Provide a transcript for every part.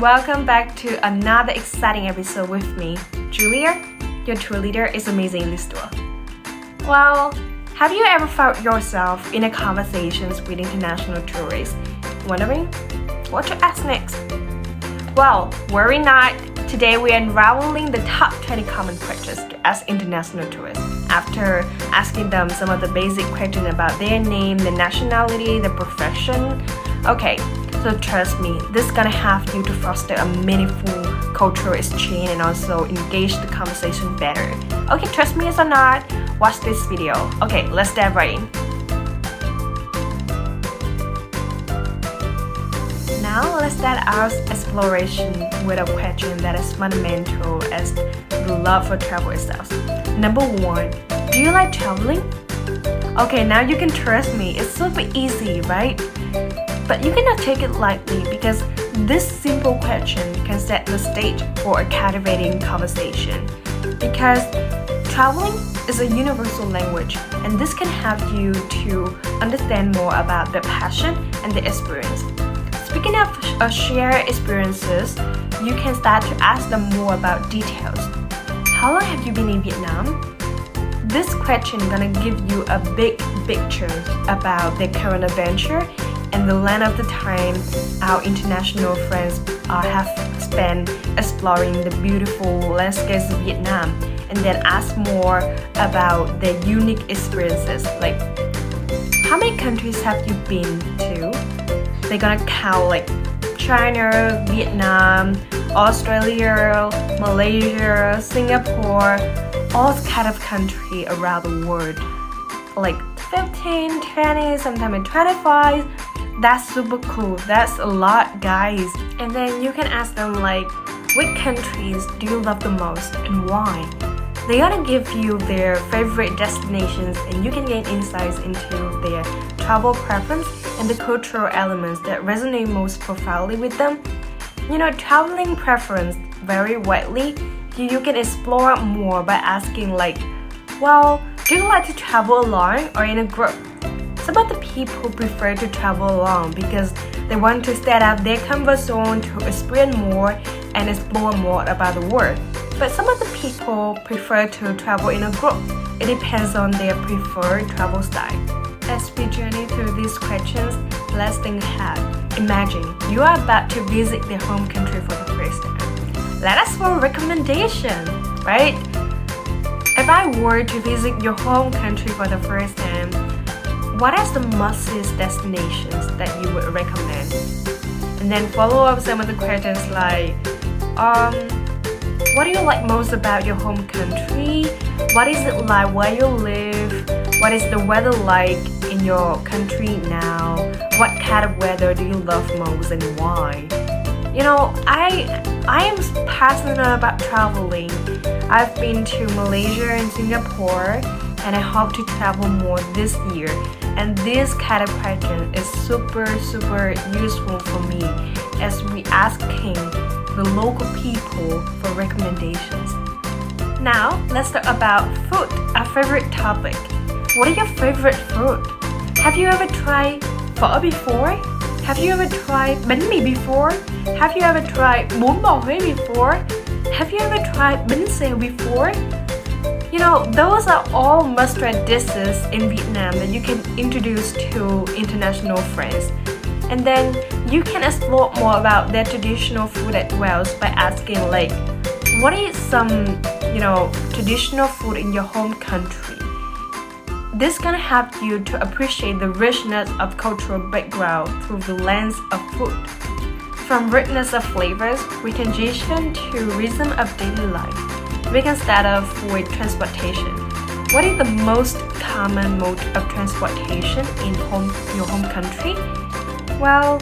Welcome back to another exciting episode with me, Julia. Your tour leader is amazing in this tour. Well, have you ever found yourself in a conversations with international tourists, wondering what to ask next? Well, worry not. Today we are unraveling the top 20 common questions to ask international tourists. After asking them some of the basic questions about their name, their nationality, their profession. Okay, so trust me, this is gonna have you to foster a meaningful cultural exchange and also engage the conversation better. Okay, trust me or not, watch this video. Okay, let's dive right in. Now let's start our exploration with a question that is fundamental as the love for travel itself. Number 1, do you like traveling? Okay, now you can trust me, it's super easy, right? But you cannot take it lightly because this simple question can set the stage for a captivating conversation. Because traveling is a universal language and this can help you to understand more about the passion and the experience. Speaking of shared experiences, you can start to ask them more about details. How long have you been in Vietnam? This question is gonna give you a big picture about their current adventure and the length of the time our international friends have spent exploring the beautiful landscapes of Vietnam, and then ask more about their unique experiences, like how many countries have you been to? They're gonna count like China, Vietnam, Australia, Malaysia, Singapore, all kind of country around the world. Like 15, 20, sometimes 25. That's super cool. That's a lot, guys. And then you can ask them like, which countries do you love the most and why? They're gonna give you their favorite destinations and you can gain insights into their travel preference and the cultural elements that resonate most profoundly with them. You know, traveling preference vary widely. You can explore more by asking like, well, do you like to travel alone or in a group? Some of the people prefer to travel alone because they want to set up their comfort zone to experience more and explore more about the world. But some of the people prefer to travel in a group. It depends on their preferred travel style. As we journey through these questions, let's think ahead. Imagine you are about to visit their home country for the first time. Let us for a recommendation, right? If I were to visit your home country for the first time, what are the must-see destinations that you would recommend? And then follow up some of the questions like, what do you like most about your home country? What is it like where you live? What is the weather like in your country now? What kind of weather do you love most and why? You know, I am passionate about traveling. I've been to Malaysia and Singapore and I hope to travel more this year. And this kind of question is super useful for me as we asking the local people for recommendations. Now, let's talk about food, our favorite topic. What are your favorite food? Have you ever tried phở before? Have you ever tried bánh mì before? Have you ever tried bún bò Huế before? Have you ever tried bánh xèo before? You know, those are all must-try dishes in Vietnam that you can introduce to international friends. And then you can explore more about their traditional food as well by asking like, what is some, traditional food in your home country? This can help you to appreciate the richness of cultural background through the lens of food. From richness of flavors, we transition to rhythm of daily life. We can start off with transportation. What is the most common mode of transportation in your home country? Well,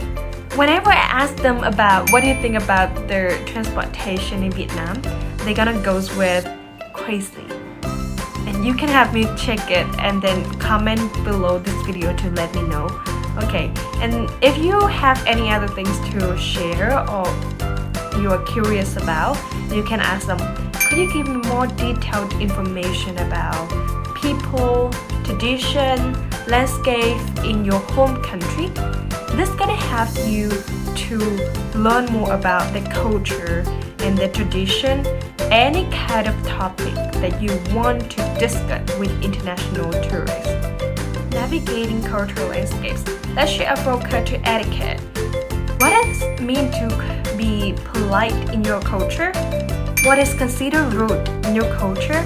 whenever I ask them about what do you think about their transportation in Vietnam, they're gonna go with crazy. And you can have me check it and then comment below this video to let me know. Okay, and if you have any other things to share or you are curious about, you can ask them, could you give me more detailed information about people, tradition, landscape in your home country? This is gonna help you to learn more about their culture and their tradition, any kind of topic that you want to discuss with international tourists. Navigating cultural landscapes. Let's share about culture etiquette. What does it mean to be polite in your culture? What is considered rude in your culture?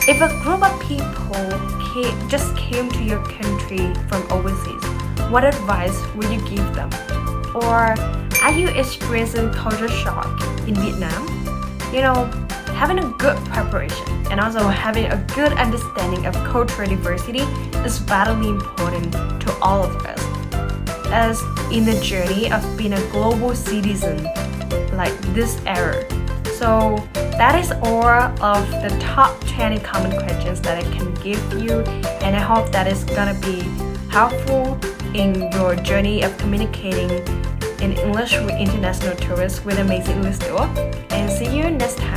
If a group of people just came to your country from overseas, what advice would you give them? Or are you experiencing culture shock in Vietnam? You know, having a good preparation and also having a good understanding of cultural diversity is vitally important to all of us, as in the journey of being a global citizen like this era. So that is all of the top 20 common questions that I can give you, and I hope that is gonna be helpful in your journey of communicating in English with international tourists with amazing English tour. And see you next time.